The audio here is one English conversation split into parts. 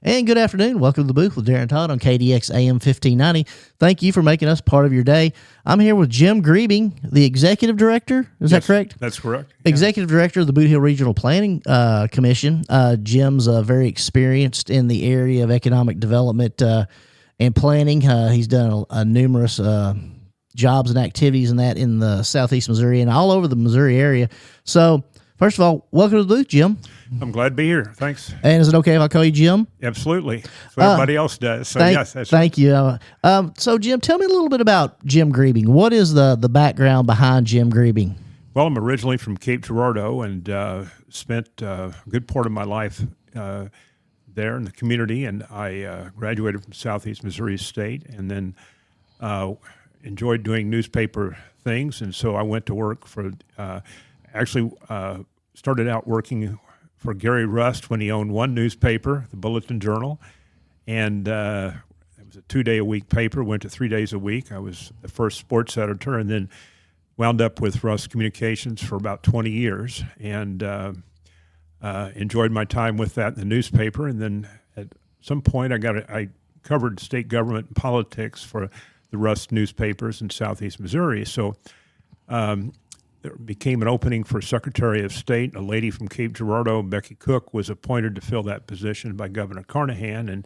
And good afternoon. Welcome to the booth with Darren Todd on KDX AM 1590. Thank you for making us part of your day. I'm here with Jim Grebing, the Executive Director. Is that correct? That's correct. Executive Director of the Boot Hill Regional Planning Commission. Jim's very experienced in the area of economic development and planning. He's done numerous jobs and activities in that in the southeast Missouri and all over the Missouri area. So, first of all, welcome to the booth, Jim. I'm glad to be here. Thanks. And is it okay if I call you Jim? Absolutely. That's what everybody else does. So thank you. So, Jim, tell me a little bit about Jim Grebing. What is the background behind Jim Grebing? Well, I'm originally from Cape Girardeau and spent a good part of my life there in the community. And I graduated from Southeast Missouri State and then enjoyed doing newspaper things. And so I went to work for, started out working for Gary Rust when he owned one newspaper, the Bulletin Journal, and it was a 2-day-a-week paper, went to 3 days a week. I was the first sports editor and then wound up with Rust Communications for about 20 years and enjoyed my time with that in the newspaper. And then at some point I covered state government and politics for the Rust newspapers in southeast Missouri. So there became an opening for Secretary of State. A lady from Cape Girardeau, Becky Cook, was appointed to fill that position by Governor Carnahan. And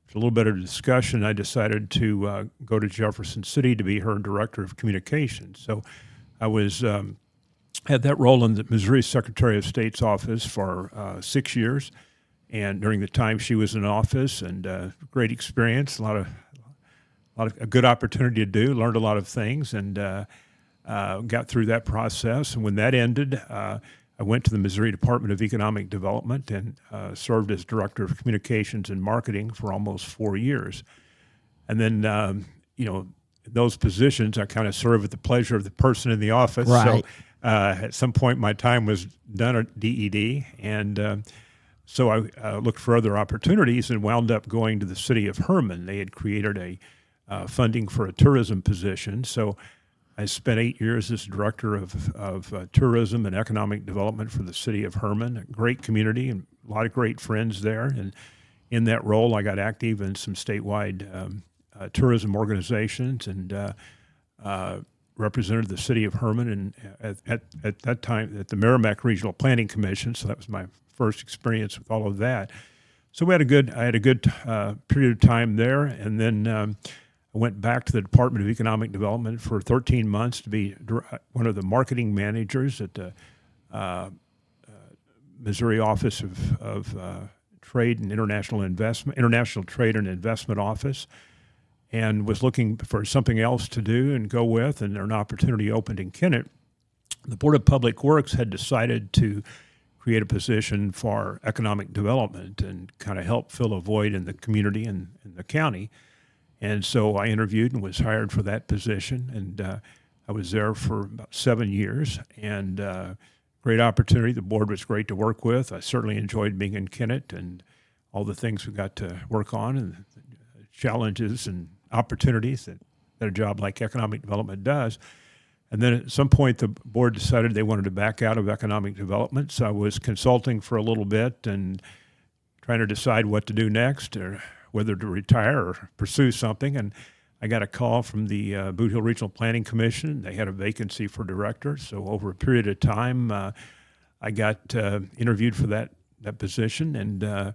after a little bit of discussion, I decided to go to Jefferson City to be her Director of Communications. So I was had that role in the Missouri Secretary of State's office for 6 years. And during the time she was in office, and great experience, a lot of a good opportunity to learned a lot of things, and got through that process. And when that ended, I went to the Missouri Department of Economic Development and served as Director of Communications and Marketing for almost 4 years. And then, those positions, I kind of serve at the pleasure of the person in the office. Right. So at some point, my time was done at DED. And so I looked for other opportunities and wound up going to the city of Herman. They had created a funding for a tourism position. So I spent 8 years as director of tourism and economic development for the city of Herman, a great community and a lot of great friends there. And in that role, I got active in some statewide tourism organizations and represented the city of Herman and at that time at the Merrimack Regional Planning Commission. So that was my first experience with all of that. So I had a good period of time there, and then I went back to the Department of Economic Development for 13 months to be one of the marketing managers at the Missouri Office of Trade and International Trade and Investment Office, and was looking for something else to do and go with, and an opportunity opened in Kennett. The Board of Public Works had decided to create a position for economic development and kind of help fill a void in the community and in the county. And so I interviewed and was hired for that position, and I was there for about 7 years, and great opportunity. The board was great to work with. I certainly enjoyed being in Kennett and all the things we got to work on and the challenges and opportunities that a job like economic development does. And then at some point, the board decided they wanted to back out of economic development, so I was consulting for a little bit and trying to decide what to do next, or whether to retire or pursue something. And I got a call from the Boot Hill Regional Planning Commission. They had a vacancy for director. So over a period of time, I got interviewed for that position and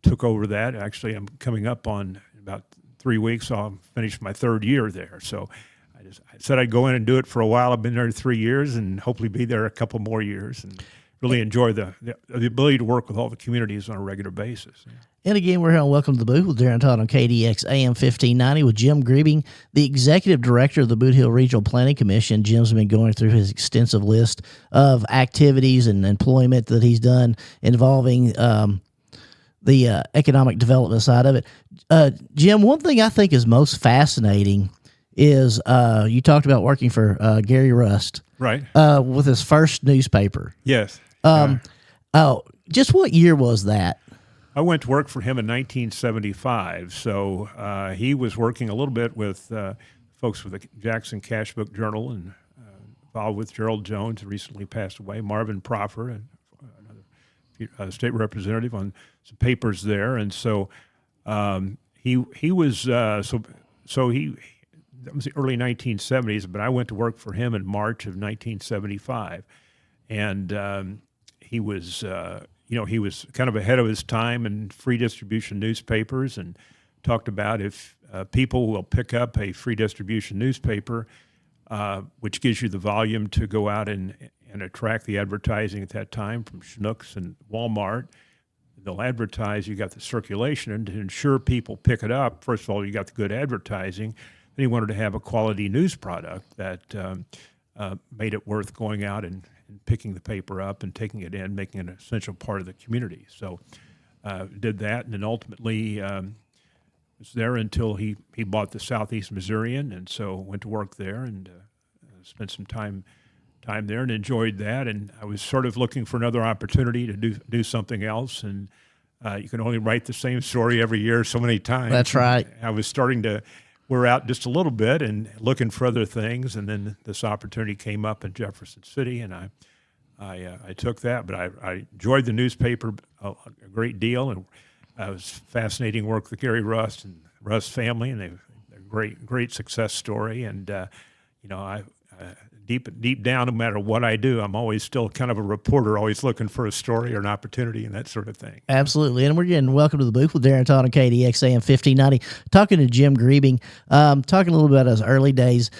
took over that. Actually, I'm coming up on about 3 weeks. I'll finish my third year there. So I said I'd go in and do it for a while. I've been there 3 years and hopefully be there a couple more years, and really enjoy the ability to work with all the communities on a regular basis. Yeah. And again, we're here on Welcome to the Booth with Darren Todd on KDX AM 1590 with Jim Grebing, the Executive Director of the Boot Hill Regional Planning Commission. Jim's been going through his extensive list of activities and employment that he's done involving the economic development side of it. Jim, one thing I think is most fascinating is you talked about working for Gary Rust. Right. With his first newspaper. Yes. Just what year was that? I went to work for him in 1975. So he was working a little bit with folks with the Jackson Cashbook Journal and involved with Gerald Jones, who recently passed away, Marvin Proffer, and another state representative on some papers there, and so he was so he that was the early 1970s, but I went to work for him in March of 1975, and he was he was kind of ahead of his time in free distribution newspapers, and talked about if people will pick up a free distribution newspaper, which gives you the volume to go out and attract the advertising at that time from Schnucks and Walmart. They'll advertise, you got the circulation, and to ensure people pick it up, first of all, you got the good advertising. Then he wanted to have a quality news product that made it worth going out and picking the paper up and taking it in, making it an essential part of the community. So did that, and then ultimately was there until he bought the Southeast Missourian, and so went to work there and spent some time there and enjoyed that. And I was sort of looking for another opportunity to do something else, and you can only write the same story every year so many times. That's right. I was starting to wear out just a little bit and looking for other things, and then this opportunity came up in Jefferson City, and I took that. But I enjoyed the newspaper a great deal, and it was fascinating work with Gary Rust and Rust family, and they're a great success story. And I deep down, no matter what I do, I'm always still kind of a reporter, always looking for a story or an opportunity and that sort of thing. Absolutely. And we're getting welcome to the booth with Darren Todd on KDX AM 1590, talking to Jim Grebing, talking a little bit about his early days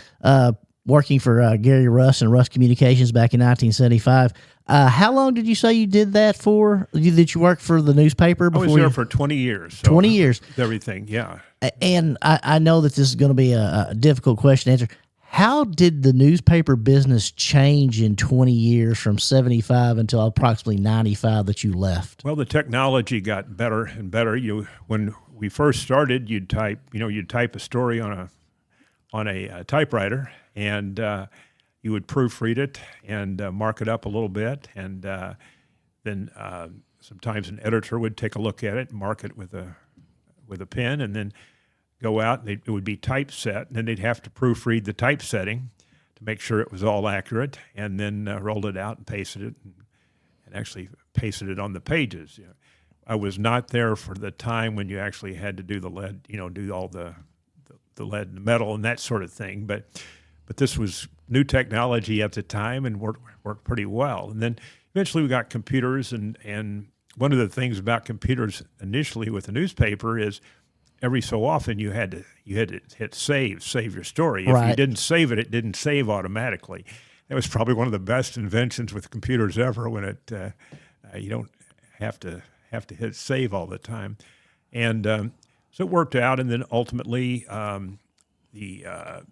working for Gary Rust and Rust Communications back in 1975. How long did you say you did that for? Did you work for the newspaper before? I was there for 20 years. So 20 years. Everything, yeah. And I know that this is going to be a difficult question to answer. How did the newspaper business change in 20 years from 75 until approximately 95 that you left? Well, the technology got better and better. When we first started, you'd type a story on a typewriter, and you would proofread it and mark it up a little bit, and then sometimes an editor would take a look at it, mark it with a pen, and then go out, and it would be typeset, and then they'd have to proofread the typesetting to make sure it was all accurate, and then rolled it out and pasted it, and actually pasted it on the pages. I was not there for the time when you actually had to do the lead, do all the lead and the metal and that sort of thing. But this was new technology at the time and worked pretty well. And then eventually we got computers, and one of the things about computers initially with the newspaper is every so often you had to hit save your story. If you didn't save it, it didn't save automatically. That was probably one of the best inventions with computers ever, when you don't have to hit save all the time. And so it worked out, and then ultimately the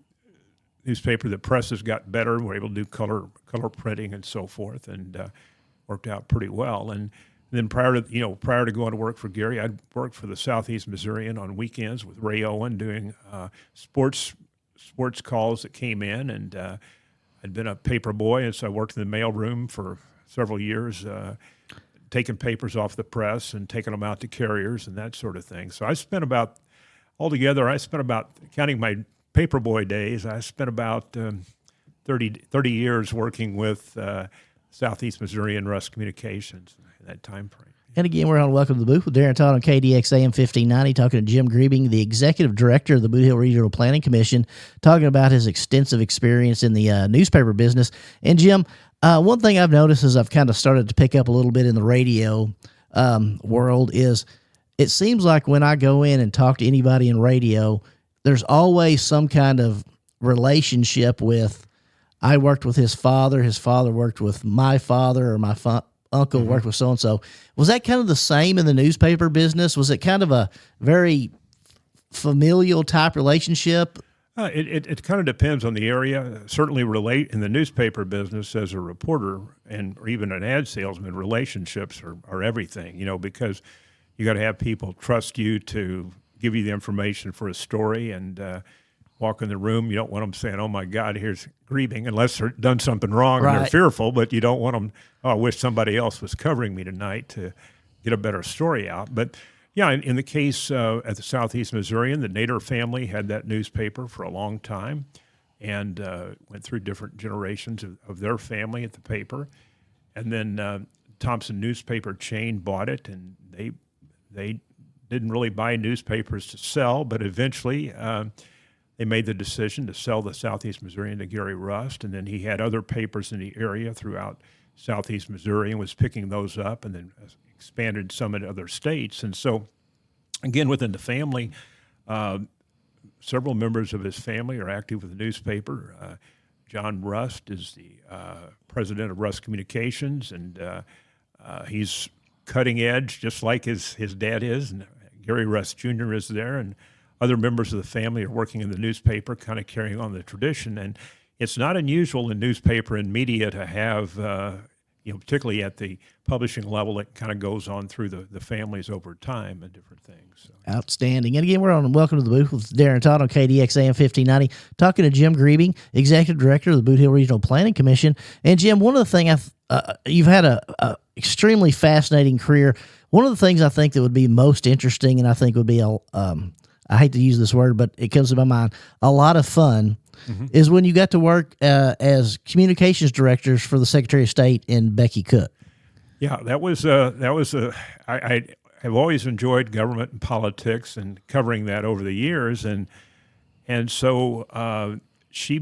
newspaper, the presses got better, and were able to do color printing and so forth, and worked out pretty well. And then prior to going to work for Gary, I'd worked for the Southeast Missourian on weekends with Ray Owen, doing sports calls that came in, and I'd been a paper boy, and so I worked in the mailroom for several years, taking papers off the press and taking them out to carriers and that sort of thing. So altogether, counting my paperboy days, I spent about 30 years working with Southeast Missouri and Rust Communications in that time frame. And again, we're on Welcome to the Booth with Darren Todd on KDX AM 1590, talking to Jim Grebing, the Executive Director of the Boot Hill Regional Planning Commission, talking about his extensive experience in the newspaper business. And Jim, one thing I've noticed as I've kind of started to pick up a little bit in the radio world is it seems like when I go in and talk to anybody in radio, there's always some kind of relationship with, I worked with his father worked with my father, or my uncle worked with so-and-so. Was that kind of the same in the newspaper business? Was it kind of a very familial type relationship? It kind of depends on the area. Certainly in the newspaper business as a reporter or even an ad salesman, relationships are everything, because you got to have people trust you to give you the information for a story, and walk in the room. You don't want them saying, "Oh my God, here's Grebing," unless they've done something wrong and they're fearful. But you don't want them, "Oh, I wish somebody else was covering me tonight," to get a better story out. But yeah, in the case at the Southeast Missourian, the Nader family had that newspaper for a long time, and went through different generations of their family at the paper. And then Thompson newspaper chain bought it, and they didn't really buy newspapers to sell, but eventually they made the decision to sell the Southeast Missourian to Gary Rust, and then he had other papers in the area throughout Southeast Missouri and was picking those up and then expanded some in other states. And so, again, within the family, several members of his family are active with the newspaper. John Rust is the president of Rust Communications, and he's cutting edge, just like his dad is. And Gary Rust Jr. is there, and other members of the family are working in the newspaper, kind of carrying on the tradition. And it's not unusual in newspaper and media to have, particularly at the publishing level, it kind of goes on through the families over time and different things. So. Outstanding. And again, we're on Welcome to the Booth with Darren Todd on KDX AM 1590, talking to Jim Grebing, Executive Director of the Boot Hill Regional Planning Commission. And Jim, one of the things you've had a extremely fascinating career. One of the things I think that would be most interesting, and I think would be, I hate to use this word, but it comes to my mind, a lot of fun, is when you got to work as communications directors for the Secretary of State in Becky Cook. Yeah, I have always enjoyed government and politics and covering that over the years, and so she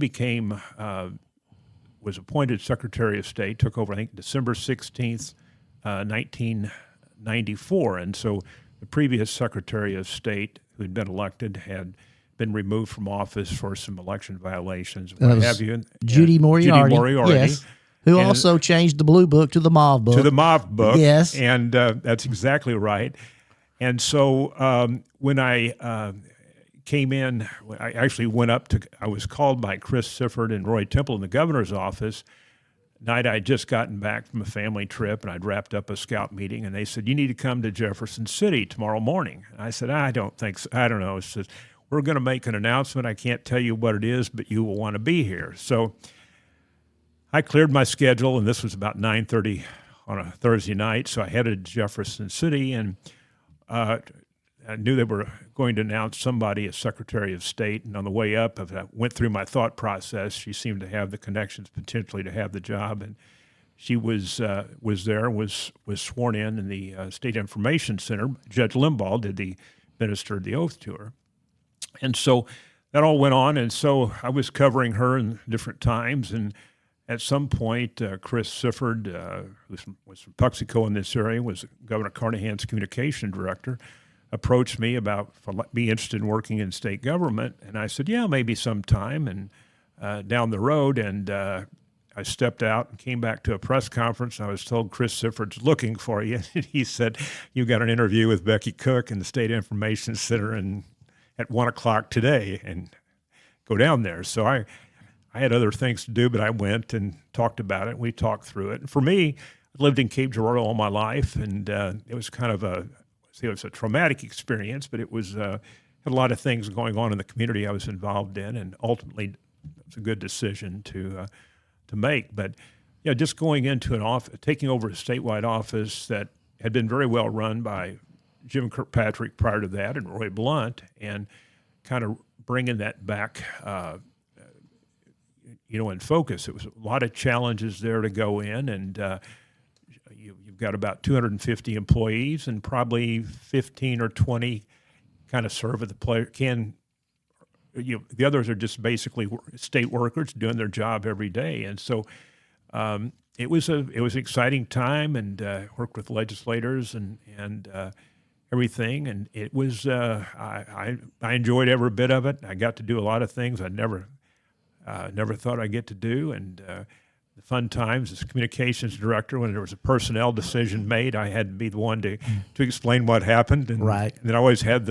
was appointed Secretary of State, took over, I think, December 16th, 1994, and so the previous Secretary of State who had been elected had been removed from office for some election violations, what have you. Judy Moriarty. Yes. Who And also changed the blue book to the mauve book. To the mauve book. Yes. And that's exactly right. And so when I came in, I actually went up to, I was called by Chris Sifford and Roy Temple in the governor's office. Night I'd just gotten back from a family trip, and I'd wrapped up a scout meeting, and they said, "You need to come to Jefferson City tomorrow morning." And I said, "I don't think so. I don't know." It's just, "We're going to make an announcement. I can't tell you what it is, but you will want to be here." So I cleared my schedule, and this was about 9:30 on a Thursday night, so I headed to Jefferson City, and I knew they were going to announce somebody as Secretary of State, and on the way up, as I went through my thought process, she seemed to have the connections potentially to have the job, and she was there, was sworn in the State Information Center. Judge Limbaugh administered the oath to her. And so that all went on, and so I was covering her in different times, and at some point, Chris Sifford, who was from Puxico in this area, was Governor Carnahan's communication director, approached me about being interested in working in state government, and I said, "Yeah, maybe sometime." And down the road, and I stepped out and came back to a press conference, and I was told Chris Sifford's looking for you. And he said, "You got an interview with Becky Cook in the State Information Center at 1 o'clock today, and go down there." So I had other things to do, but I went and talked about it. We talked through it. And for me, I lived in Cape Girardeau all my life, and it was kind of it was a traumatic experience, but it was had a lot of things going on in the community I was involved in, and ultimately it was a good decision to make. But yeah, just going into taking over a statewide office that had been very well run by Jim Kirkpatrick prior to that, and Roy Blunt, and kind of bringing that back, in focus. It was a lot of challenges there to go in, and you've got about 250 employees, and probably 15 or 20 kind of serve at the player. The others are just basically state workers doing their job every day, and so it was an exciting time, and worked with legislators and everything, and it was I enjoyed every bit of it. I got to do a lot of things I never thought I'd get to do, and the fun times as communications director, when there was a personnel decision made, I had to be the one to explain what happened, and, right. And then I always had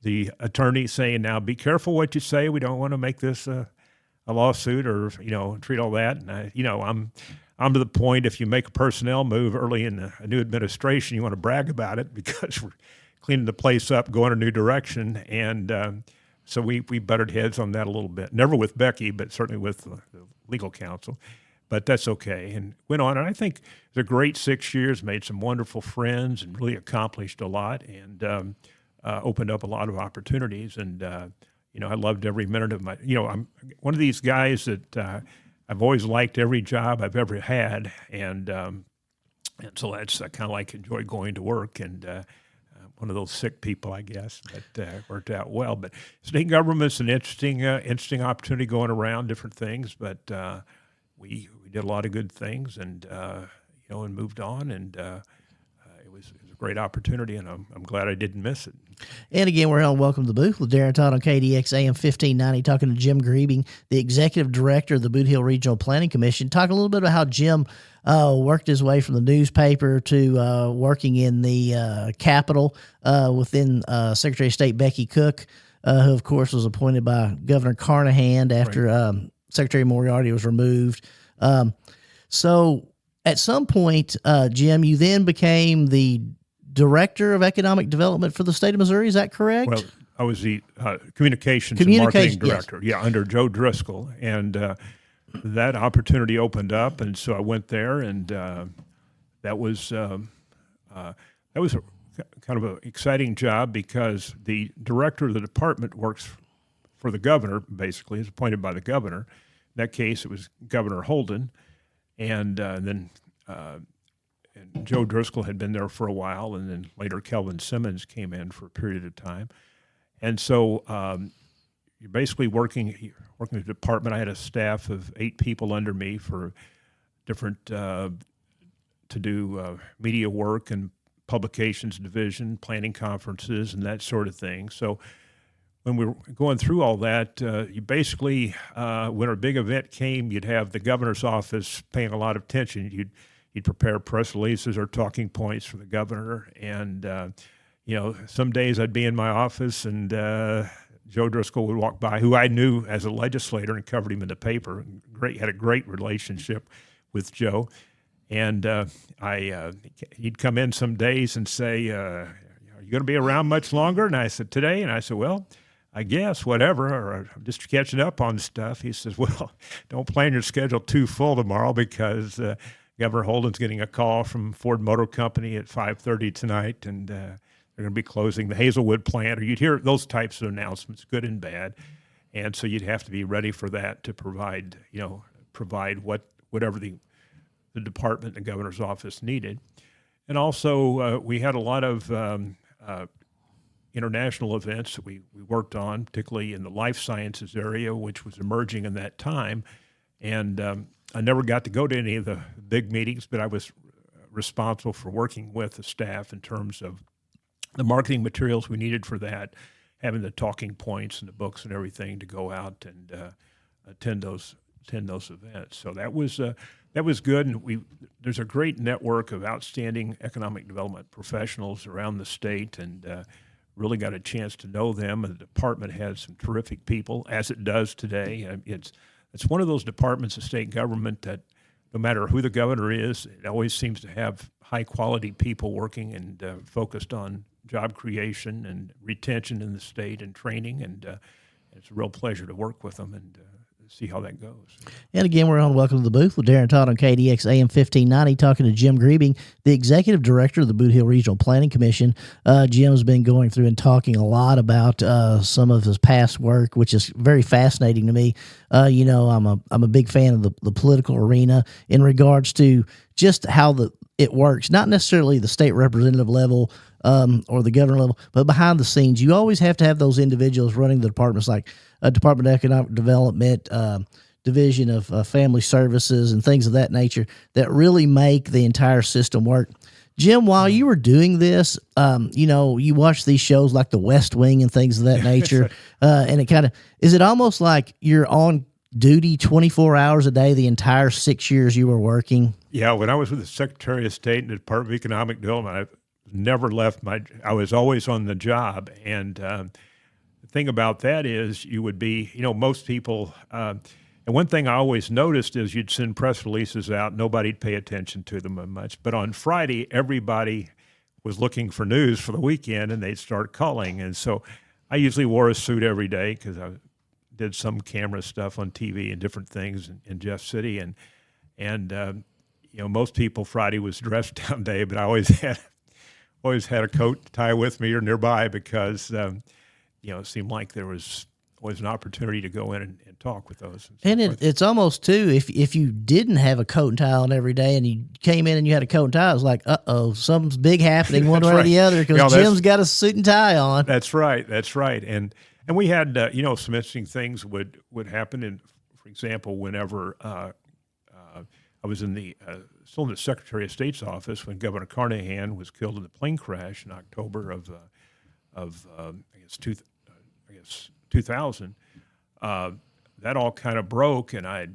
the attorney saying, "Now be careful what you say. We don't want to make this a lawsuit or treat all that." And I'm to the point, if you make a personnel move early in a new administration, you want to brag about it because we're cleaning the place up, going a new direction, and so we butted heads on that a little bit. Never with Becky, but certainly with the legal counsel. But that's okay, and went on. And I think it was a great 6 years, made some wonderful friends, and really accomplished a lot, and opened up a lot of opportunities. And I loved every minute of my. I'm one of these guys that I've always liked every job I've ever had, and And so that's kind of like enjoy going to work, and one of those sick people, I guess, but worked out well. But state government's an interesting opportunity going around different things, but we did a lot of good things, and and moved on, and it was a great opportunity, and I'm glad I didn't miss it. And again, we're on Welcome to the Booth with Darren Todd on KDX AM 1590, talking to Jim Grebing, the Executive Director of the Boot Hill Regional Planning Commission. Talk a little bit about how Jim worked his way from the newspaper to working in the Capitol within Secretary of State Becky Cook, who, of course, was appointed by Governor Carnahan after Secretary Moriarty was removed. So at some point, Jim, you then became the Director of Economic Development for the state of Missouri. Is that correct? Well, I was the Communications and Marketing Director, under Joe Driscoll. And that opportunity opened up, and so I went there, and that was a kind of an exciting job because the director of the department works for the governor, basically, is appointed by the governor. In that case, it was Governor Holden, and then and Joe Driscoll had been there for a while, and then later Kelvin Simmons came in for a period of time. And so you're basically working in the department. I had a staff of 8 people under me for different to do media work and publications division, planning conferences, and that sort of thing. So when we were going through all that, you basically, when a big event came, you'd have the governor's office paying a lot of attention. You'd prepare press releases or talking points for the governor, and some days I'd be in my office, and Joe Driscoll would walk by, who I knew as a legislator and covered him in the paper. Had a great relationship with Joe, and he'd come in some days and say, "Are you going to be around much longer?" And I said, "Today," and I said, "Well, I guess, whatever, or I'm just catching up on stuff." He says, "Well, don't plan your schedule too full tomorrow because Governor Holden's getting a call from Ford Motor Company at 5:30 tonight, and they're going to be closing the Hazelwood plant," or you'd hear those types of announcements, good and bad. And so you'd have to be ready for that to provide whatever the department, the governor's office needed. And also we had a lot of international events that we worked on, particularly in the life sciences area, which was emerging in that time. And I never got to go to any of the big meetings, but I was responsible for working with the staff in terms of the marketing materials we needed for that, having the talking points and the books and everything to go out and attend those events. So that was good, and there's a great network of outstanding economic development professionals around the state, and really got a chance to know them. And the department has some terrific people, as it does today. It's one of those departments of state government that no matter who the governor is, it always seems to have high-quality people working and focused on job creation and retention in the state and training, and it's a real pleasure to work with them and see how that goes. And again, we're on Welcome to the Booth with Darren Todd on KDX AM 1590, talking to Jim Grebing, the Executive Director of the Boot Hill Regional Planning Commission. Jim's been going through and talking a lot about some of his past work, which is very fascinating to me. I'm a big fan of the political arena in regards to just how it works, not necessarily the state representative level or the governor level, but behind the scenes. You always have to have those individuals running the departments, like a Department of Economic Development, Division of Family Services, and things of that nature that really make the entire system work. Jim, while you were doing this, you watch these shows like The West Wing and things of that nature, and is it almost like you're on duty 24 hours a day the entire 6 years you were working? Yeah, when I was with the Secretary of State in the Department of Economic Development, I never left I was always on the job. And the thing about that is you would be, most people, and one thing I always noticed is you'd send press releases out, nobody'd pay attention to them much. But on Friday, everybody was looking for news for the weekend, and they'd start calling. And so I usually wore a suit every day because I did some camera stuff on TV and different things in Jeff City. And most people, Friday was dress down day, but I always had a coat tie with me or nearby because, it seemed like there was was an opportunity to go in and talk with those. And it's almost too, if you didn't have a coat and tie on every day and you came in and you had a coat and tie, it was like, something's big happening one way or the other because Jim's got a suit and tie on. That's right. And we had some interesting things would happen. And for example, whenever I was still in the Secretary of State's office when Governor Carnahan was killed in the plane crash in October of 2000. That all kind of broke, and I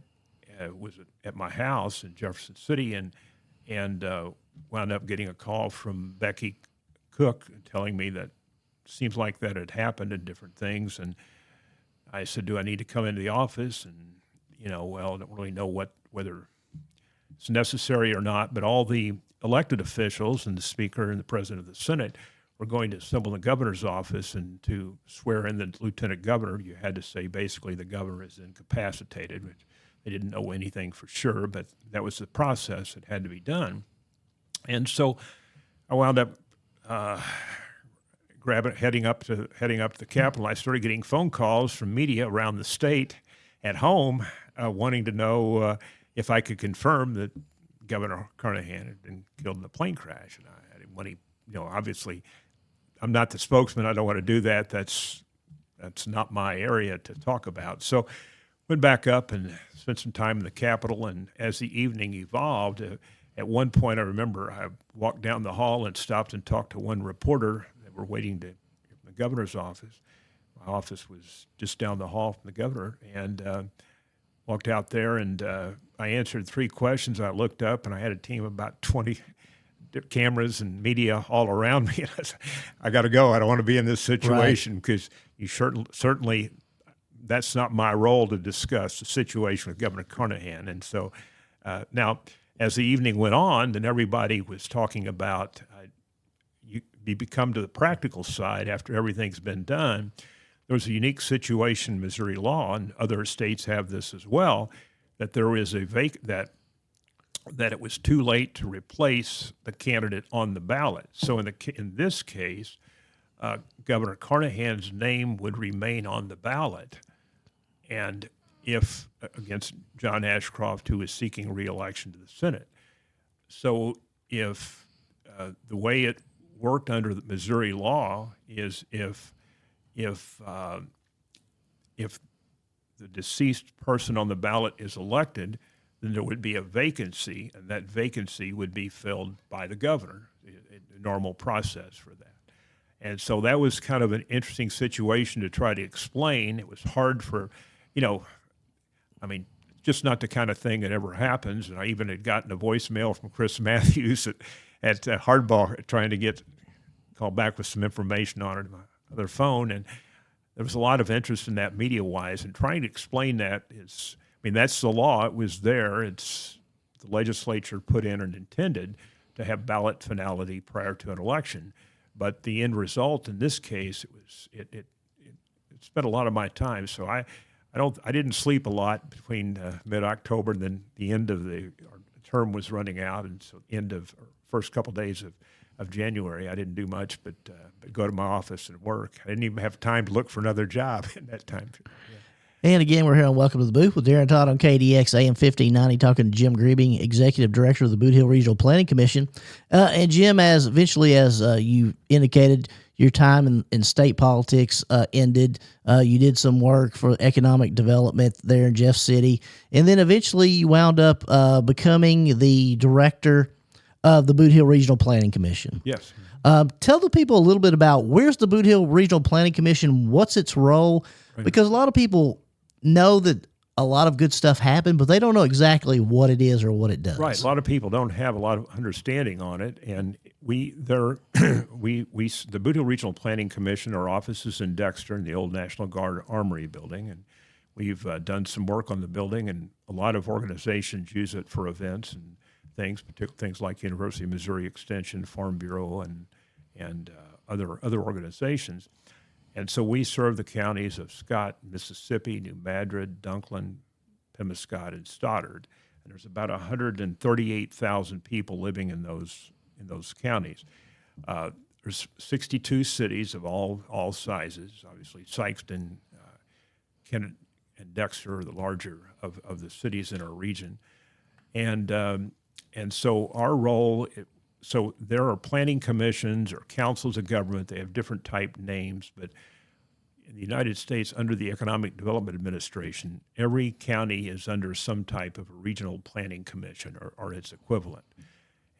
was at my house in Jefferson City, and wound up getting a call from Becky Cook telling me that seems like that had happened and different things. And I said, "Do I need to come into the office?" And I don't really know whether it's necessary or not. But all the elected officials and the Speaker and the President of the Senate were going to assemble in the governor's office, and to swear in the lieutenant governor, you had to say basically the governor is incapacitated, which they didn't know anything for sure, but that was the process that had to be done. And so I wound up heading up to the Capitol. I started getting phone calls from media around the state at home wanting to know if I could confirm that Governor Carnahan had been killed in the plane crash. And when obviously, I'm not the spokesman. I don't want to do that. That's not my area to talk about. So went back up and spent some time in the Capitol. And as the evening evolved, at one point I remember I walked down the hall and stopped and talked to one reporter that were waiting in the governor's office. My office was just down the hall from the governor, and walked out there, and I answered 3 questions. I looked up, and I had a team of about 20 cameras and media all around me. And I said, I got to go. I don't want to be in this situation because you certainly that's not my role to discuss the situation with Governor Carnahan. And so now, as the evening went on, then everybody was talking about you become to the practical side after everything's been done. There was a unique situation in Missouri law, and other states have this as well, that there is that it was too late to replace the candidate on the ballot. So in this case, Governor Carnahan's name would remain on the ballot, and if against John Ashcroft, who is seeking re-election to the Senate. So if the way it worked under the Missouri law is if the deceased person on the ballot is elected, then there would be a vacancy, and that vacancy would be filled by the governor, a normal process for that. And so that was kind of an interesting situation to try to explain. It was hard for, just not the kind of thing that ever happens. And I even had gotten a voicemail from Chris Matthews at Hardball trying to call back with some information on it on my other phone. And there was a lot of interest in that media-wise, and trying to explain that that's the law. It was there. It's the legislature put in and intended to have ballot finality prior to an election. But the end result in this case, it spent a lot of my time. So I didn't sleep a lot between mid-October and then the end of our term was running out, and so first couple days of January, I didn't do much but go to my office and work. I didn't even have time to look for another job in that time. Yeah. And again, we're here on Welcome to the Booth with Darren Todd on KDX AM 1590, talking to Jim Grebing, Executive Director of the Boot Hill Regional Planning Commission. And Jim, as you indicated, your time in state politics ended. You did some work for economic development there in Jeff City, and then eventually you wound up becoming the director of the Boot Hill Regional Planning Commission. Yes. Tell the people a little bit about where's the Boot Hill Regional Planning Commission, what's its role, because a lot of people know that a lot of good stuff happened, but they don't know exactly what it is or what it does. Right. A lot of people don't have a lot of understanding on it, and the Boot Hill Regional Planning Commission, our office is in Dexter in the old National Guard Armory building, and we've done some work on the building, and a lot of organizations use it for events and things, particularly things like University of Missouri Extension, Farm Bureau, and other organizations. And so we serve the counties of Scott, Mississippi, New Madrid, Dunklin, Pemiscot, and Stoddard. And there's about 138,000 people living in those counties. There's 62 cities of all sizes. Obviously, Sikeston Kennett and Dexter are the larger of the cities in our region. And so our role, so there are planning commissions or councils of government. They have different type names, but in the United States, under the Economic Development Administration, every county is under some type of a regional planning commission or its equivalent.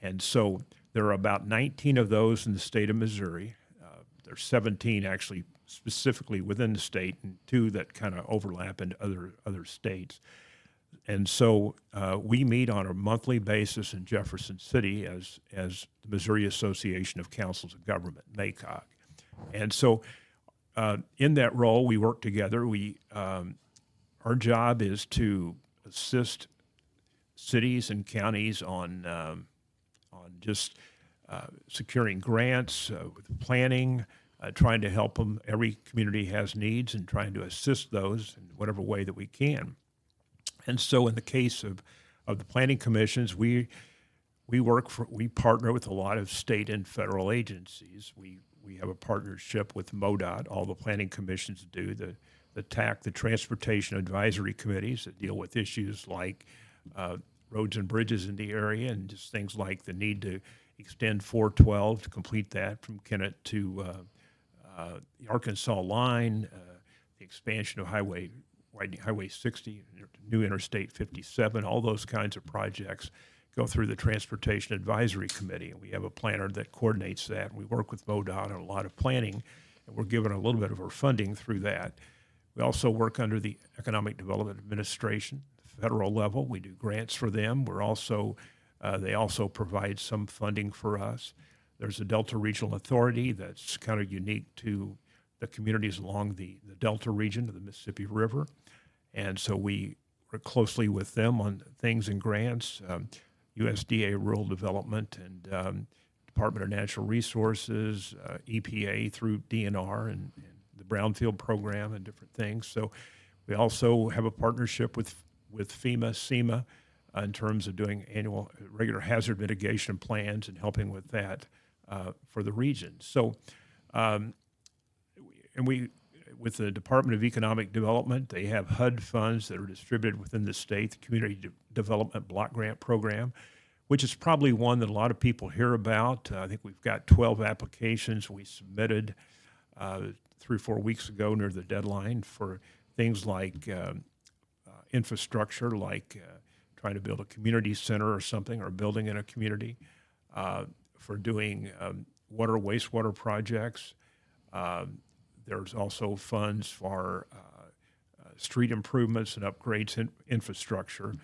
And so there are about 19 of those in the state of Missouri. There's 17 actually specifically within the state, and 2 that kind of overlap into other states. And so we meet on a monthly basis in Jefferson City as the Missouri Association of Councils of Government, MACOG. And so in that role, we work together. Our job is to assist cities and counties on just securing grants, with planning, trying to help them. Every community has needs, and trying to assist those in whatever way that we can. And so in the case of the planning commissions, we partner with a lot of state and federal agencies. We have a partnership with MoDOT. All the planning commissions do, the TAC, the Transportation Advisory Committees that deal with issues like roads and bridges in the area, and just things like the need to extend 412 to complete that from Kennett to the Arkansas line, the expansion of Highway 60, new Interstate 57, all those kinds of projects go through the Transportation Advisory Committee, and we have a planner that coordinates that. We work with MoDOT on a lot of planning, and we're given a little bit of our funding through that. We also work under the Economic Development Administration, federal level. We do grants for them. We're also they also provide some funding for us. There's a Delta Regional Authority that's kind of unique to the communities along the Delta region of the Mississippi River. And so we work closely with them on things and grants, USDA Rural Development and Department of Natural Resources, EPA through DNR and the Brownfield program and different things. So we also have a partnership with FEMA, SEMA, in terms of doing annual regular hazard mitigation plans and helping with that for the region. So, with the Department of Economic Development, they have HUD funds that are distributed within the state, the Community Development Block Grant Program, which is probably one that a lot of people hear about. I think we've got 12 applications we submitted 3 or 4 weeks ago near the deadline for things like infrastructure, like trying to build a community center or something, or building in a community, for doing water, wastewater projects. There's also funds for street improvements and upgrades in infrastructure.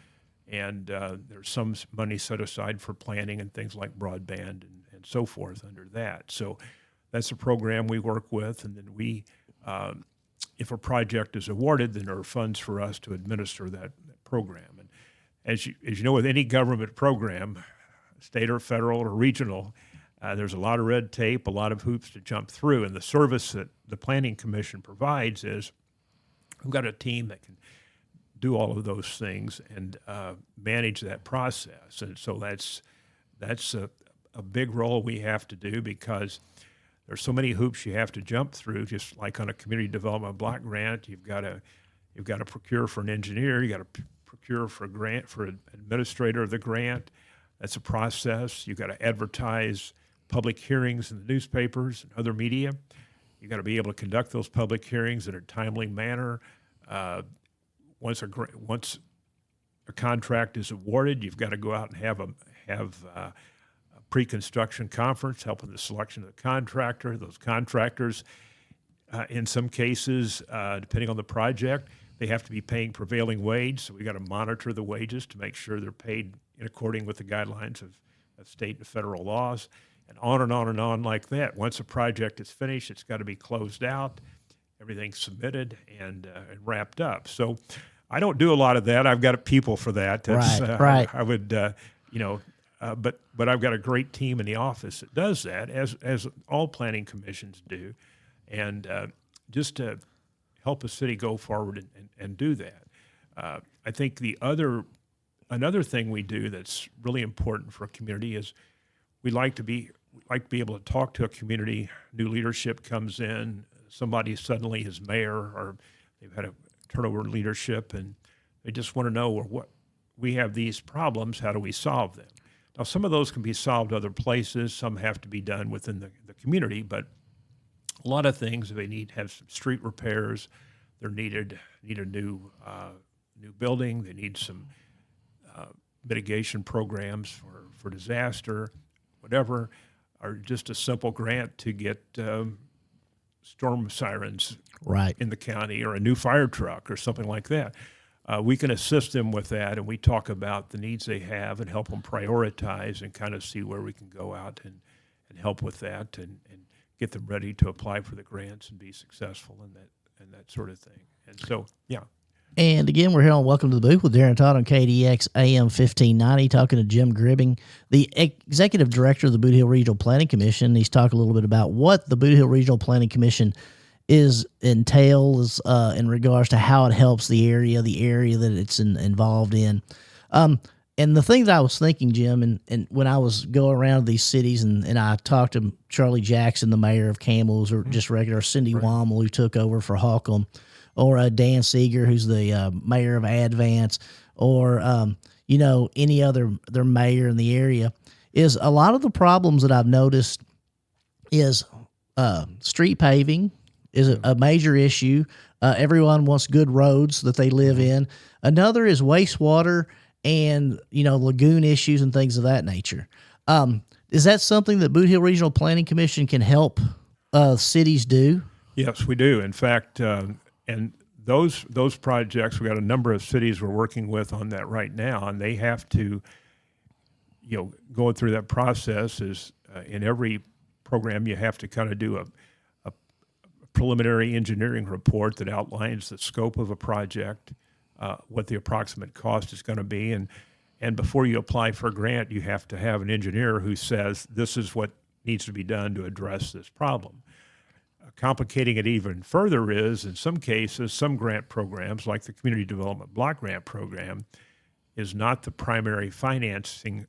And there's some money set aside for planning and things like broadband and so forth under that. So that's a program we work with. And then we, if a project is awarded, then there are funds for us to administer that program. And as you know, with any government program, state or federal or regional, there's a lot of red tape, a lot of hoops to jump through. And the service that the Planning Commission provides is we've got a team that can do all of those things and manage that process. And so that's a big role we have to do, because there's so many hoops you have to jump through. Just like on a community development block grant, you've got to procure for an engineer, you got to procure for a grant for an administrator of the grant. That's a process. You've got to advertise public hearings in the newspapers and other media. You've got to be able to conduct those public hearings in a timely manner. Once a contract is awarded, you've got to go out and have a pre-construction conference, helping the selection of the contractor. Those contractors, in some cases, depending on the project, they have to be paying prevailing wage. So we got to monitor the wages to make sure they're paid in accordance with the guidelines of state and federal laws, and on and on and on like that. Once a project is finished, it's got to be closed out, everything's submitted and wrapped up. So I don't do a lot of that. I've got people for that. That's, right. I would, but I've got a great team in the office that does that, as all planning commissions do, and just to help a city go forward and do that. I think another thing we do that's really important for a community is we like to be able to talk to a community. New leadership comes in, somebody suddenly is mayor, or they've had a turnover in leadership, and they just want to know, well, what we have these problems, how do we solve them? Now, some of those can be solved other places. Some have to be done within the community, but a lot of things they have some street repairs. They're need a new building. They need some mitigation programs for disaster, whatever, or just a simple grant to get storm sirens Right. in the county, or a new fire truck or something like that. We can assist them with that, and we talk about the needs they have and help them prioritize and kind of see where we can go out and help with that and get them ready to apply for the grants and be successful and that sort of thing. And so, yeah. And again, we're here on Welcome to the Booth with Darren Todd on KDX AM 1590, talking to Jim Grebing, the Executive Director of the Boot Hill Regional Planning Commission. He's talking a little bit about what the Boot Hill Regional Planning Commission entails in regards to how it helps the area that it's involved in. And the thing that I was thinking, Jim, and when I was going around these cities and I talked to Charlie Jackson, the mayor of Camels, or just regular Cindy Wammel, who took over for Holcomb, or Dan Seeger, who's the mayor of Advance, or any other their mayor in the area, is a lot of the problems that I've noticed is street paving is a major issue. Everyone wants good roads that they live in. Another is wastewater and lagoon issues and things of that nature. Is that something that Boot Hill Regional Planning Commission can help cities do? Yes, we do. In fact, and those projects, we got a number of cities we're working with on that right now, and they have to, going through that process is in every program you have to kind of do a preliminary engineering report that outlines the scope of a project, what the approximate cost is going to be, and before you apply for a grant, you have to have an engineer who says this is what needs to be done to address this problem. Complicating it even further is, in some cases, some grant programs, like the Community Development Block Grant Program, is not the primary financing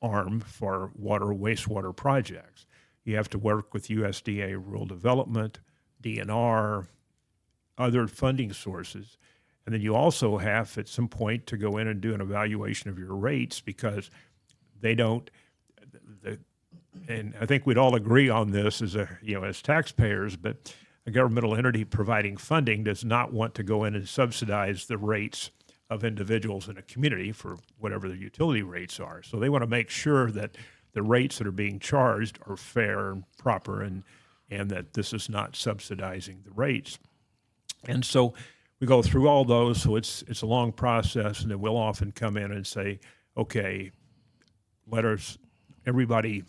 arm for water or wastewater projects. You have to work with USDA Rural Development, DNR, other funding sources. And then you also have, at some point, to go in and do an evaluation of your rates, because they don't, and I think we'd all agree on this as taxpayers, but a governmental entity providing funding does not want to go in and subsidize the rates of individuals in a community for whatever the utility rates are. So they want to make sure that the rates that are being charged are fair and proper, and that this is not subsidizing the rates. And so we go through all those, so it's a long process, and then we'll often come in and say, okay, everybody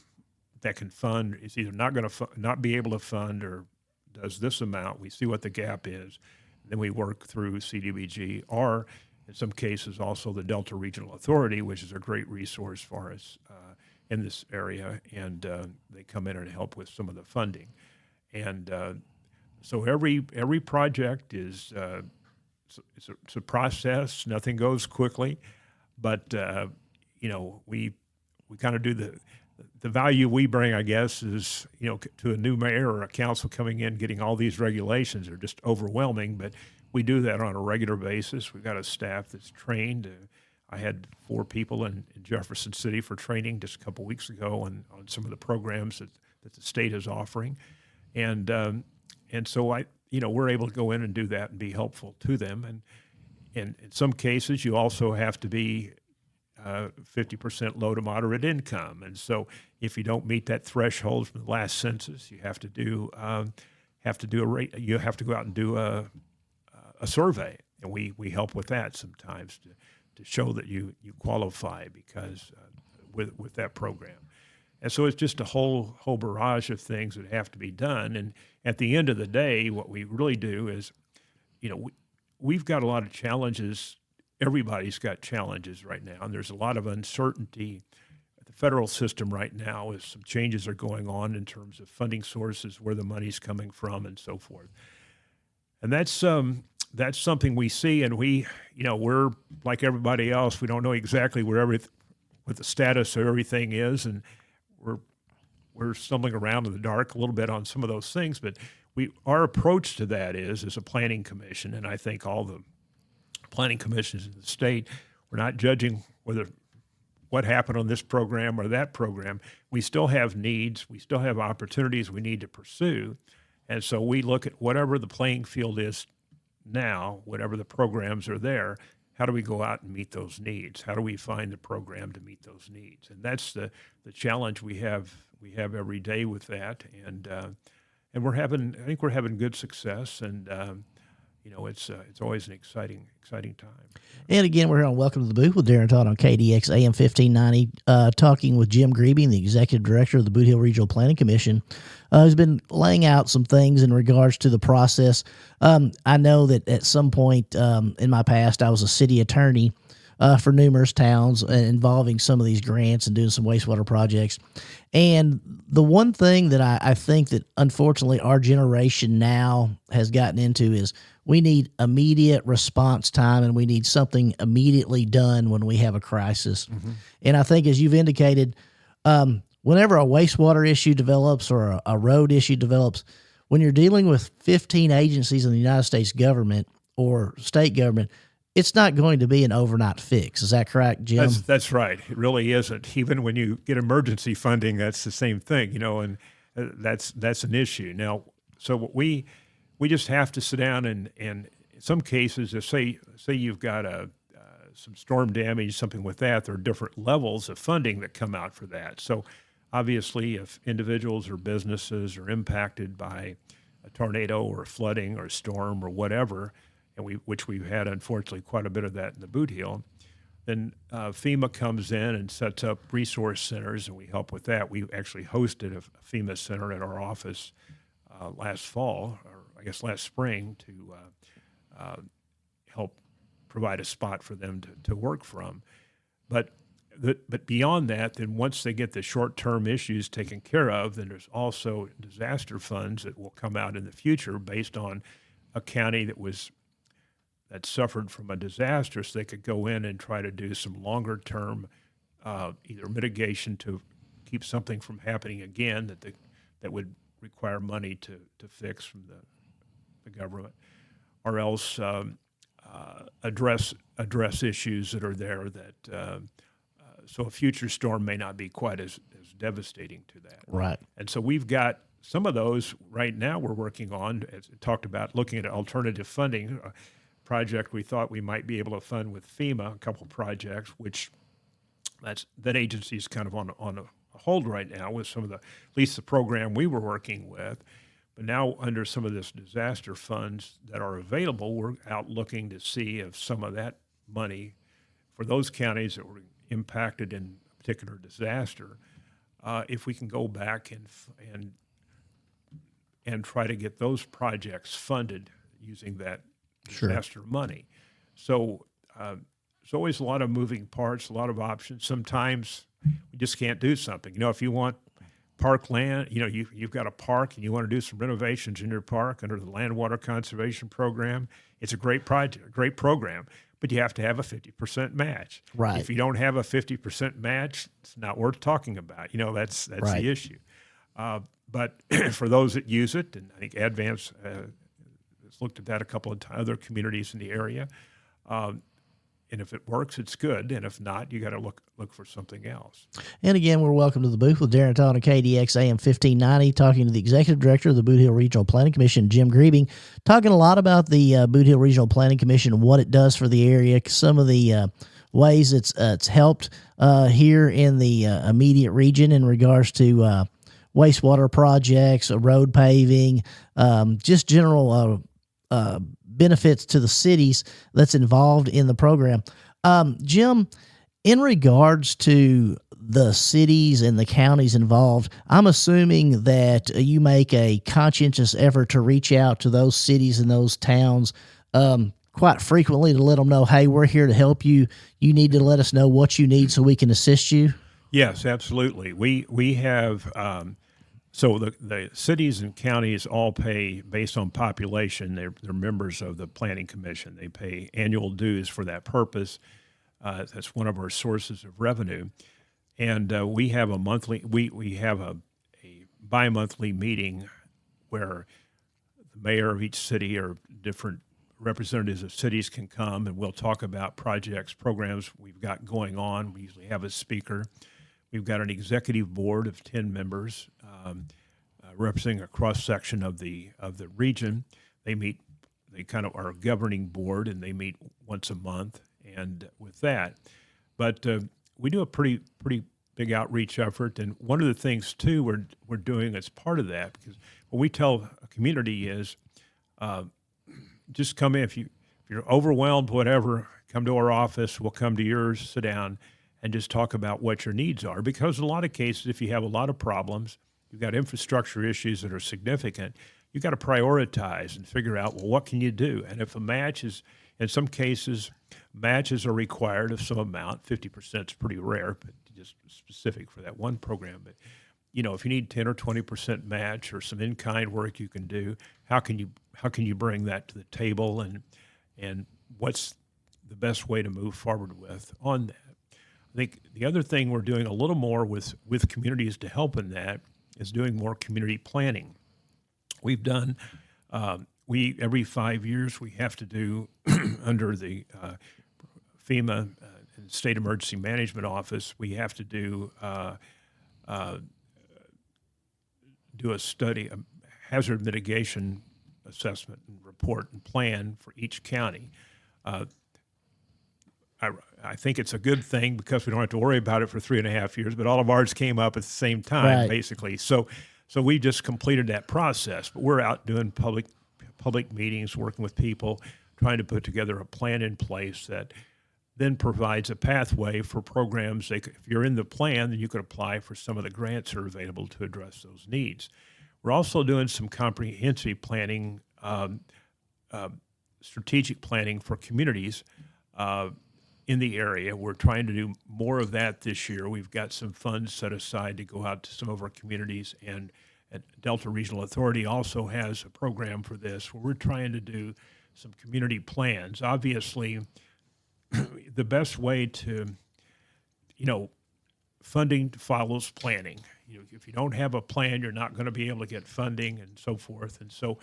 that can fund is either not going to not be able to fund or does this amount. We see what the gap is. Then we work through CDBG, or in some cases also the Delta Regional Authority, which is a great resource for us in this area, and they come in and help with some of the funding. And so every project is it's a process. Nothing goes quickly, but we kind of do the value we bring, I guess, is to a new mayor or a council coming in, getting all these regulations are just overwhelming. But we do that on a regular basis. We've got a staff that's trained. I had 4 people in Jefferson City for training just a couple weeks ago on some of the programs that the state is offering, and so we're able to go in and do that and be helpful to them. And in some cases, you also have to be 50% low to moderate income, and so if you don't meet that threshold from the last census, you have to do you have to go out and do a survey, and we help with that sometimes to show that you qualify because with that program. And so it's just a whole barrage of things that have to be done. And at the end of the day, what we really do is, we've got a lot of challenges. Everybody's got challenges right now, and there's a lot of uncertainty. The federal system right now is some changes are going on in terms of funding sources, where the money's coming from, and so forth. And that's something we see, and we're like everybody else. We don't know exactly what the status of everything is, and we're stumbling around in the dark a little bit on some of those things. But our approach to that is, as a planning commission, and I think all the planning commissions in the state, we're not judging what happened on this program or that program. We still have needs. We still have opportunities we need to pursue. And so we look at whatever the playing field is now, whatever the programs are there, how do we go out and meet those needs? How do we find the program to meet those needs? And that's the challenge we have every day with that. And I think we're having good success. And it's always an exciting time. And again, we're on Welcome to the Booth with Darren Todd on KDX AM 1590, talking with Jim Grebing, the Executive Director of the Boot Hill Regional Planning Commission, who's been laying out some things in regards to the process. I know that at some point in my past, I was a city attorney for numerous towns involving some of these grants and doing some wastewater projects. And the one thing that I think that unfortunately our generation now has gotten into is we need immediate response time, and we need something immediately done when we have a crisis. Mm-hmm. And I think, as you've indicated, whenever a wastewater issue develops or a road issue develops, when you're dealing with 15 agencies in the United States government or state government, it's not going to be an overnight fix. Is that correct, Jim? That's right. It really isn't. Even when you get emergency funding, that's the same thing, and that's an issue. Now, so we just have to sit down and in some cases, if say you've got some storm damage, something with that, there are different levels of funding that come out for that. So obviously, if individuals or businesses are impacted by a tornado or flooding or storm or whatever, which we've had, unfortunately, quite a bit of that in the Boot Hill, then FEMA comes in and sets up resource centers, and we help with that. We actually hosted a FEMA center at our office last fall, or I guess last spring, to help provide a spot for them to work from. But beyond that, then once they get the short-term issues taken care of, then there's also disaster funds that will come out in the future based on a county that suffered from a disaster, so they could go in and try to do some longer-term either mitigation to keep something from happening again that would require money to fix from the government, or else address issues that are there that so a future storm may not be quite as devastating to that. Right. And so we've got some of those right now we're working on, as we talked about, looking at alternative funding. Project we thought we might be able to fund with FEMA, a couple projects, which that agency is kind of on a hold right now with some of at least the program we were working with. But now under some of this disaster funds that are available, we're out looking to see if some of that money for those counties that were impacted in a particular disaster, if we can go back and try to get those projects funded using that disaster money. So there's always a lot of moving parts, a lot of options. Sometimes we just can't do something. If you want parkland, you've got a park and you want to do some renovations in your park under the Land Water Conservation Program, it's a great project, a great program, but you have to have a 50% match. Right. If you don't have a 50% match, it's not worth talking about. That's right. The issue. But for those that use it, and I think Advance looked at that a couple of other communities in the area. And if it works, it's good. And if not, you got to look for something else. And again, we're welcome to the booth with Darren Todd on KDX AM 1590, talking to the Executive Director of the Boot Hill Regional Planning Commission, Jim Grebing, talking a lot about the Boot Hill Regional Planning Commission, what it does for the area, some of the ways it's helped here in the immediate region in regards to wastewater projects, road paving, just general benefits to the cities that's involved in the program. Jim, in regards to the cities and the counties involved, I'm assuming that you make a conscientious effort to reach out to those cities and those towns quite frequently to let them know, hey, we're here to help you. You need to let us know what you need so we can assist you. Yes, absolutely. We have so the cities and counties all pay based on population. They're members of the Planning Commission. They pay annual dues for that purpose. That's one of our sources of revenue. And we have a monthly, we have a bi-monthly meeting where the mayor of each city or different representatives of cities can come, and we'll talk about projects, programs we've got going on. We usually have a speaker. We've got an executive board of 10 members representing a cross-section of the region. They kind of are a governing board, and they meet once a month. And with that, but we do a pretty big outreach effort. And one of the things too we're doing as part of that, because what we tell a community is, just come in if you're overwhelmed, whatever. Come to our office. We'll come to yours. Sit down and just talk about what your needs are. Because in a lot of cases, if you have a lot of problems, you've got infrastructure issues that are significant, you've got to prioritize and figure out, well, what can you do? And if a match is, in some cases, matches are required of some amount. 50% is pretty rare, but just specific for that one program. But, if you need 10 or 20% match or some in-kind work you can do, how can you bring that to the table, and what's the best way to move forward with on that? I think the other thing we're doing a little more with communities to help in that is doing more community planning. We've done, every 5 years we have to do under the FEMA State Emergency Management Office, we have to do a study, a hazard mitigation assessment and report and plan for each county. I think it's a good thing because we don't have to worry about it for 3.5 years, but all of ours came up at the same time, Right. basically. So we just completed that process, but we're out doing public meetings, working with people, trying to put together a plan in place that then provides a pathway for programs. If you're in the plan, then you could apply for some of the grants that are available to address those needs. We're also doing some comprehensive planning, strategic planning for communities in the area. We're trying to do more of that this year. We've got some funds set aside to go out to some of our communities, and Delta Regional Authority also has a program for this where we're trying to do some community plans. Obviously, the best way to, funding follows planning. If you don't have a plan, you're not going to be able to get funding and so forth. And so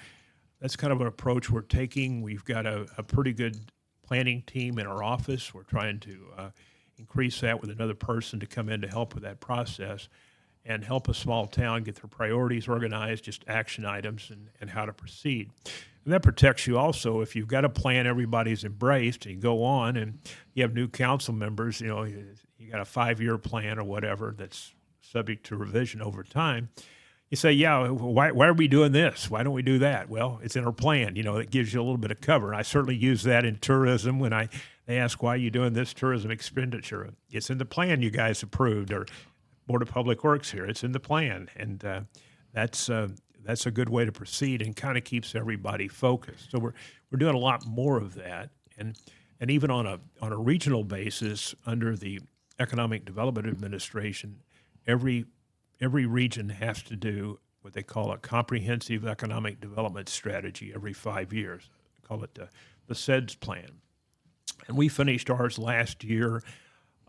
that's kind of an approach we're taking. We've got a pretty good planning team in our office. We're trying to increase that with another person to come in to help with that process and help a small town get their priorities organized, just action items and how to proceed. And that protects you also. If you've got a plan everybody's embraced and you go on and you have new council members, you got a 5-year plan or whatever that's subject to revision over time. You say, yeah, why are we doing this? Why don't we do that? Well, it's in our plan. It gives you a little bit of cover. And I certainly use that in tourism when they ask, why are you doing this tourism expenditure? It's in the plan you guys approved, or Board of Public Works here. It's in the plan. And that's a good way to proceed and kind of keeps everybody focused. So we're doing a lot more of that. And even on a regional basis, under the Economic Development Administration, every region has to do what they call a comprehensive economic development strategy every 5 years. They call it the SEDS plan. And we finished ours last year.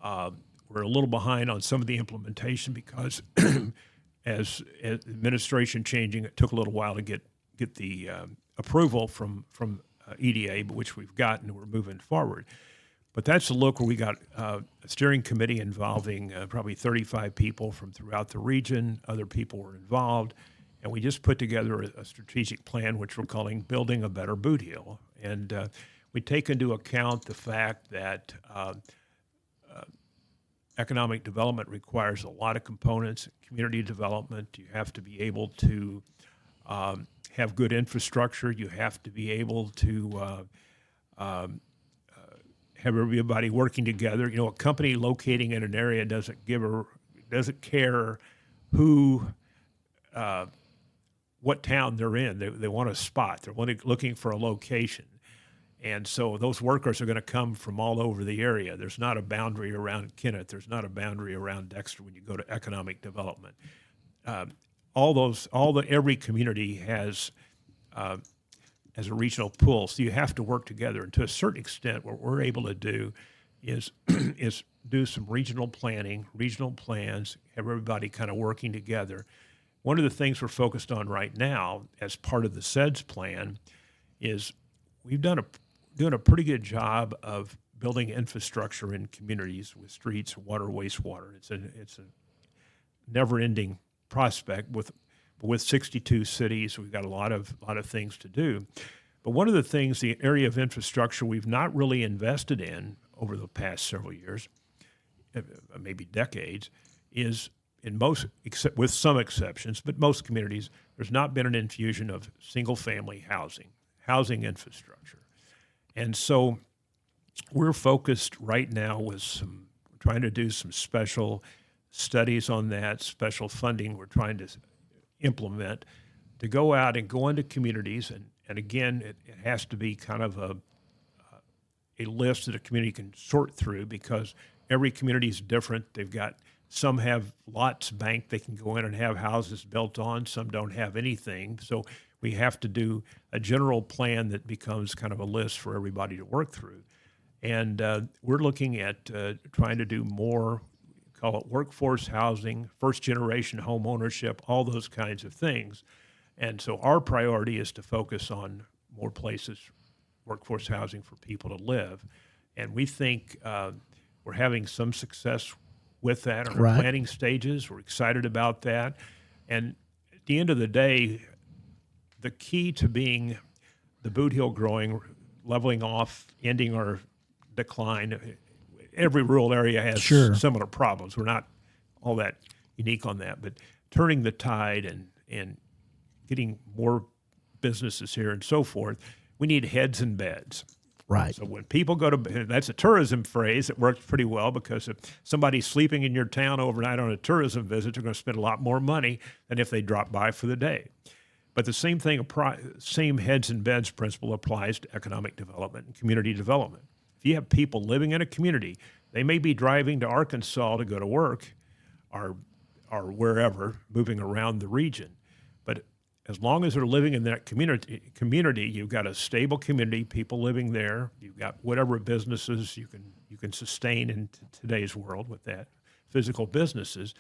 We're a little behind on some of the implementation because as administration changing, it took a little while to get the approval from EDA, which we've gotten, and we're moving forward. But that's a look where we got a steering committee involving probably 35 people from throughout the region. Other people were involved. And we just put together a strategic plan, which we're calling Building a Better Boot Heel. And we take into account the fact that economic development requires a lot of components. Community development, you have to be able to have good infrastructure. You have to be able to have everybody working together. A company locating in an area doesn't care what town they're in. They want a spot. They're looking for a location. And so those workers are going to come from all over the area. There's not a boundary around Kennett. There's not a boundary around Dexter when you go to economic development. Every community has a regional pool, so you have to work together. And to a certain extent, what we're able to do is do some regional planning, regional plans, have everybody kind of working together. one of the things we're focused on right now as part of the SEDS plan is we've doing a pretty good job of building infrastructure in communities with streets, water, wastewater. It's a never-ending prospect with 62 cities. We've got a lot of things to do. But one of the things, the area of infrastructure we've not really invested in over the past several years, maybe decades, is in most, except with some exceptions, but most communities, there's not been an infusion of single-family housing infrastructure. And so we're focused right now with trying to do some special studies on that, special funding we're trying to implement to go out and go into communities. And again, it has to be kind of a list that a community can sort through, because every community is different. Some have lots banked they can go in and have houses built on. Some don't have anything. So we have to do a general plan that becomes kind of a list for everybody to work through. And we're looking at trying to do more, call it workforce housing, first-generation home ownership, all those kinds of things. And so our priority is to focus on more places, workforce housing for people to live. And we think we're having some success with that on our planning stages. We're excited about that. And at the end of the day, the key to being the Boot Hill growing, leveling off, ending our decline, every rural area has similar problems. We're not all that unique on that, but turning the tide and getting more businesses here and so forth, we need heads and beds. Right. So when people go to, that's a tourism phrase that works pretty well, because if somebody's sleeping in your town overnight on a tourism visit, they're going to spend a lot more money than if they drop by for the day. But the same thing, same heads and beds principle applies to economic development and community development. If you have people living in a community, they may be driving to Arkansas to go to work or wherever, moving around the region. But as long as they're living in that community, you've got a stable community, people living there. You've got whatever businesses you can sustain in today's world with that, physical businesses.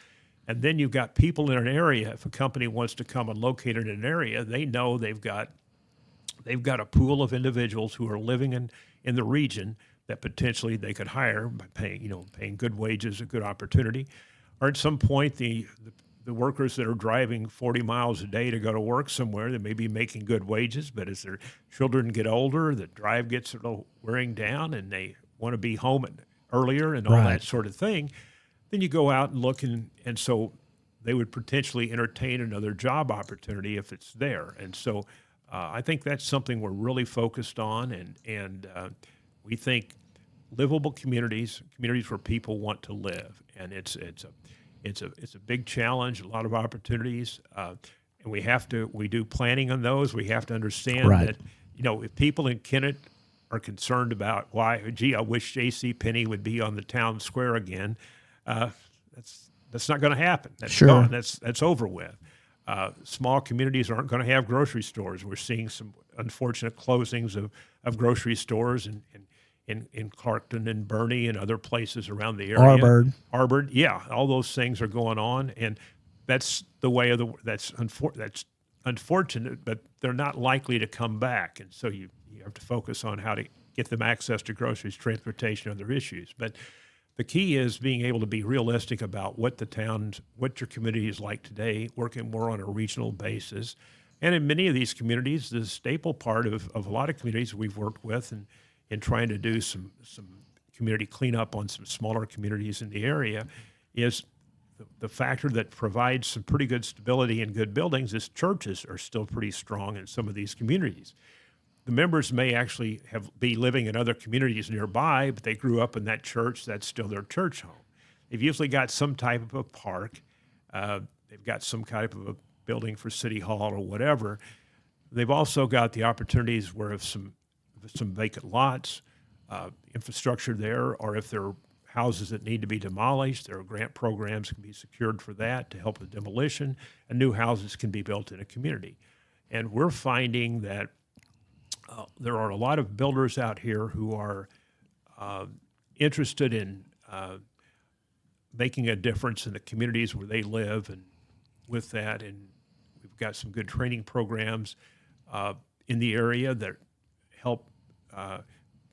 And then you've got people in an area. If a company wants to come and locate in an area, they know they've got a pool of individuals who are living in the region that potentially they could hire by paying good wages, a good opportunity. Or at some point, the workers that are driving 40 miles a day to go to work somewhere, they may be making good wages, but as their children get older, the drive gets a little wearing down, and they want to be home earlier and all that sort of thing. Then you go out and look, and so they would potentially entertain another job opportunity if it's there. And so I think that's something we're really focused on, and we think livable communities where people want to live, and it's a big challenge, a lot of opportunities, and we do planning on those. We have to understand that if people in Kennett are concerned about I wish J.C. Penney would be on the town square again. That's not going to happen. That's gone. That's over with. Small communities aren't going to have grocery stores. We're seeing some unfortunate closings of grocery stores in Clarkton and Bernie and other places around the area. Arbor, yeah, all those things are going on, and that's the way that's unfortunate, but they're not likely to come back, and so you have to focus on how to get them access to groceries, transportation, other issues. But the key is being able to be realistic about what your community is like today, working more on a regional basis. And in many of these communities, the staple part of a lot of communities we've worked with and in trying to do some community cleanup on some smaller communities in the area is the factor that provides some pretty good stability and good buildings is churches are still pretty strong in some of these communities. The members may actually be living in other communities nearby, but they grew up in that church. That's still their church home. They've usually got some type of a park. They've got some type of a building for city hall or whatever. They've also got the opportunities where if some vacant lots, infrastructure there, or if there are houses that need to be demolished, there are grant programs that can be secured for that to help with demolition, and new houses can be built in a community. And we're finding that there are a lot of builders out here who are interested in making a difference in the communities where they live, and with that, and got some good training programs in the area that help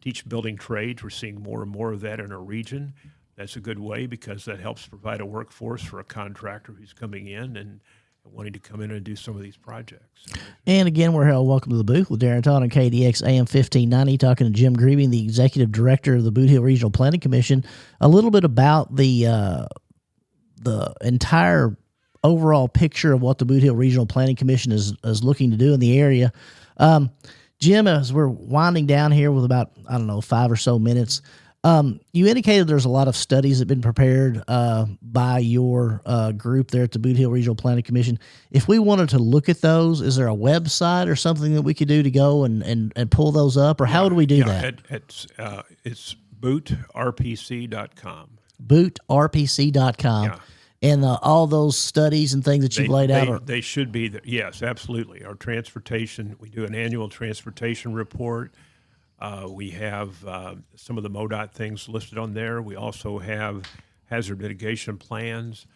teach building trades. We're seeing more and more of that in our region. That's a good way because that helps provide a workforce for a contractor who's coming in and wanting to come in and do some of these projects. And again, we're here. Welcome to the booth with Darren Todd on KDX AM 1590, talking to Jim Grebing, the Executive Director of the Boot Hill Regional Planning Commission, a little bit about the entire overall picture of what the Boot Hill Regional Planning Commission is looking to do in the area. Jim, as we're winding down here with about, 5 or so minutes, you indicated there's a lot of studies that have been prepared by your group there at the Boot Hill Regional Planning Commission. If we wanted to look at those, is there a website or something that we could do to go and pull those up, or how would we do that? It's bootrpc.com. Bootrpc.com. Yeah. And all those studies and things that you've laid out? They should be there. Yes, absolutely. Our transportation, we do an annual transportation report. We have some of the MoDOT things listed on there. We also have hazard mitigation plans.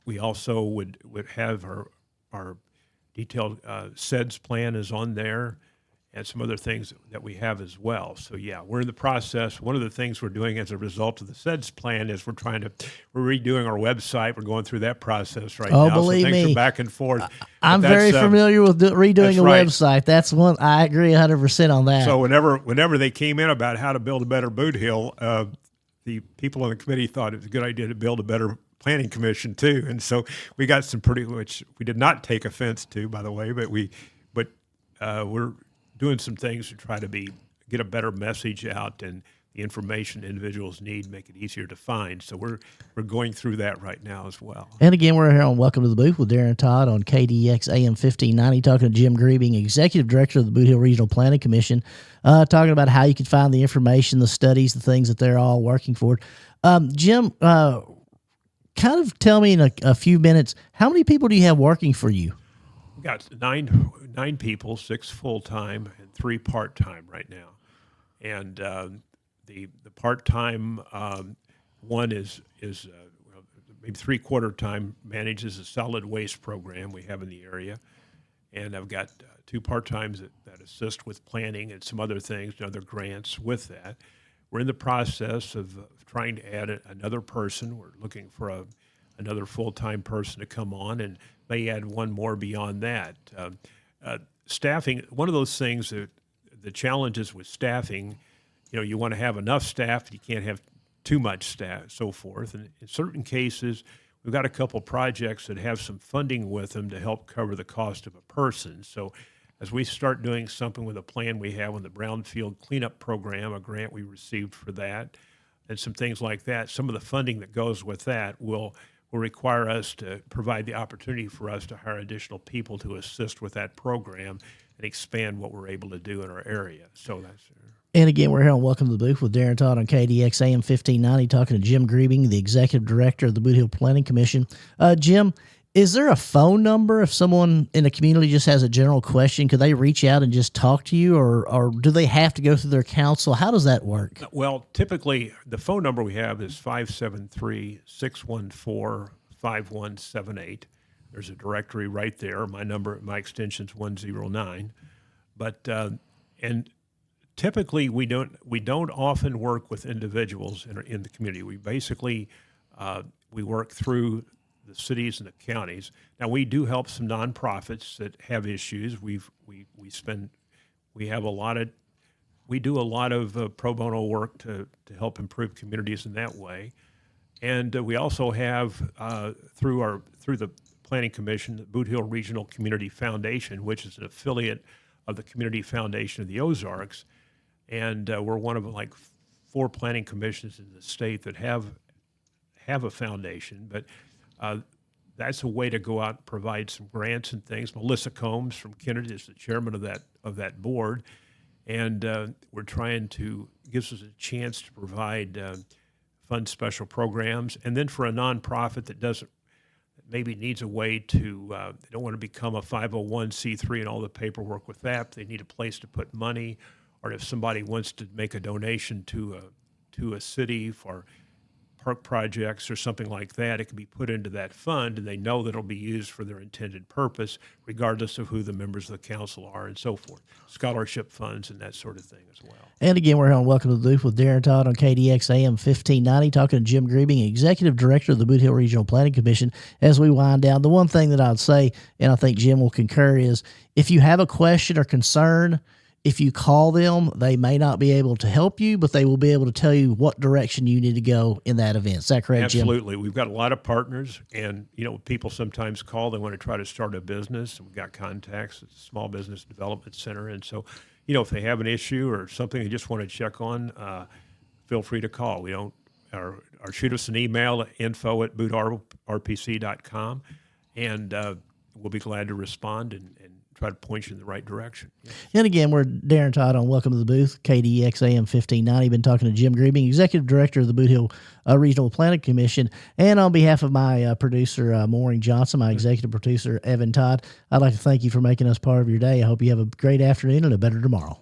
We also would have our detailed SEDS plan is on there, and some other things that we have as well. So yeah, we're in the process. One of the things we're doing as a result of the SEDS plan is we're redoing our website. We're going through that process right now. Believe so things me, are back and forth. I'm very familiar with redoing a right. website. That's one I agree 100% on that. So whenever they came in about how to build a better Boot Hill, the people on the committee thought it was a good idea to build a better planning commission too. And so we got some which we did not take offense to, by the way, but we're doing some things to try to get a better message out and the information individuals need, make it easier to find. So we're going through that right now as well. And again, we're here on Welcome to the Booth with Darren Todd on KDX AM 1590, talking to Jim Grebing, Executive Director of the Boot Hill Regional Planning Commission, talking about how you can find the information, the studies, the things that they're all working for. Jim, kind of tell me in a few minutes, how many people do you have working for you? We've got nine people, 6 full-time and 3 part-time right now. And the part-time one is maybe 3/4 time, manages a solid waste program we have in the area. And I've got 2 part-times that assist with planning and some other things, other grants with that. We're in the process of trying to add another person. We're looking for another full-time person to come on, and may add one more beyond that. Staffing, one of those things that the challenges with staffing, you want to have enough staff, but you can't have too much staff, so forth. And in certain cases, we've got a couple projects that have some funding with them to help cover the cost of a person. So as we start doing something with a plan we have on the Brownfield Cleanup Program, a grant we received for that, and some things like that, some of the funding that goes with that will require us to provide the opportunity for us to hire additional people to assist with that program and expand what we're able to do in our area. So that's. And again, we're here on Welcome to the Booth with Darren Todd on KDX AM 1590, talking to Jim Grebing, the Executive Director of the Boot Hill Planning Commission. Jim, is there a phone number if someone in the community just has a general question? Could they reach out and just talk to you, or do they have to go through their counsel? How does that work? Well, typically, the phone number we have is 573-614-5178. There's a directory right there. My extension's 109. But and typically we don't often work with individuals in the community. We basically we work through the cities and the counties. Now we do help some nonprofits that have issues. We do a lot of pro bono work to help improve communities in that way, and we also have through the Planning Commission, the Boot Hill Regional Community Foundation, which is an affiliate of the Community Foundation of the Ozarks, and we're one of 4 planning commissions in the state that have a foundation, but. That's a way to go out and provide some grants and things. Melissa Combs from Kennedy is the chairman of that board, and we're trying to gives us a chance to provide fund special programs. And then for a nonprofit that maybe needs a way to they don't want to become a 501c3 and all the paperwork with that. They need a place to put money, or if somebody wants to make a donation to a city for park projects or something like that, it can be put into that fund, and they know that it'll be used for their intended purpose, regardless of who the members of the council are and so forth. Scholarship funds and that sort of thing as well. And again, we're on Welcome to the Booth with Darren Todd on KDX AM 1590, talking to Jim Grebing, Executive Director of the Boot Hill Regional Planning Commission. As we wind down, the one thing that I'd say, and I think Jim will concur, is if you have a question or concern, if you call them, they may not be able to help you, but they will be able to tell you what direction you need to go in that event. Is that correct, Jim? Absolutely. We've got a lot of partners, and, people sometimes call, they want to try to start a business, and we've got contacts at the Small Business Development Center. And so, if they have an issue or something they just want to check on, feel free to call. Or shoot us an email at info@bootrpc.com, and we'll be glad to respond and try to point you in the right direction. Yes. And again, we're Darren Todd on Welcome to the Booth, KDX AM 1590. Been talking to Jim Grebing, Executive Director of the Boot Hill Regional Planning Commission. And on behalf of my producer, Maureen Johnson, my executive producer, Evan Todd, I'd like to thank you for making us part of your day. I hope you have a great afternoon and a better tomorrow.